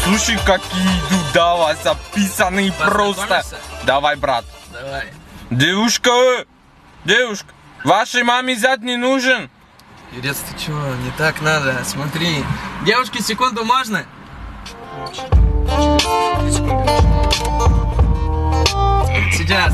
Слушай, какие идут, давай, записанные просто. Давай, брат. Давай. Девушка, вашей маме зять не нужен? Юрец, ты чего? Не так надо, смотри. Девушки, секунду можно? Сейчас.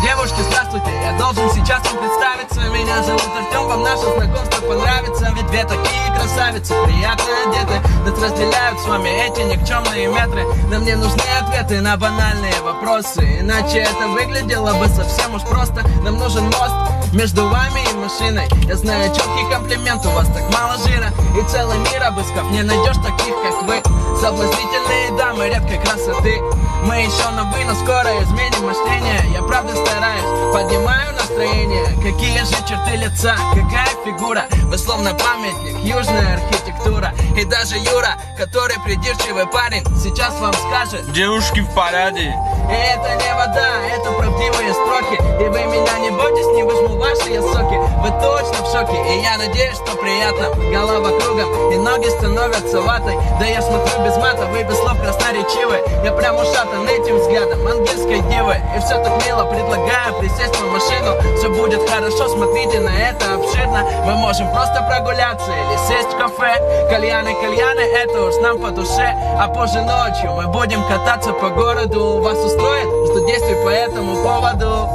Девушки, здравствуйте, я должен сейчас вам представиться. Меня зовут Артем, вам наше знакомство понравится. Ведь две такие красавицы, приятно одеты. Нас разделяют с вами эти никчемные метры. Но мне нужны ответы на банальные вопросы. Иначе это выглядело бы совсем уж просто. Нам нужен мост между вами и машиной. Я знаю четкий комплимент, у вас так мало жира. И целый мир обыскав, не найдешь таких, как вы. Соблазнительные дамы редкой красоты. Мы еще новы, но скоро изменим мышление. Я правда стараюсь, поднимаю настроение. Какие же черты лица, какая фигура. Вы словно памятник, южная архитектура. И даже Юра, который придирчивый парень, сейчас вам скажет: девушки в порядке. И это не вода, это правдивые строки. И вы меня не бойтесь, не выжму ваши я соки. Вы точно в шоке, и я надеюсь, что приятно. Голова кругом, и ноги становятся ватой. Да я смотрю без мата, вы без слов красноречивы. Я прям ушатан этим взглядом ангельской девы. И все так мило, предлагаю присесть в машину. Все будет хорошо, смотрите на это обширно. Мы можем просто прогуляться или сесть в кафе. Кальяны, это уж нам по душе. А позже ночью мы будем кататься по городу. Вас устроит, что действий по этому поводу?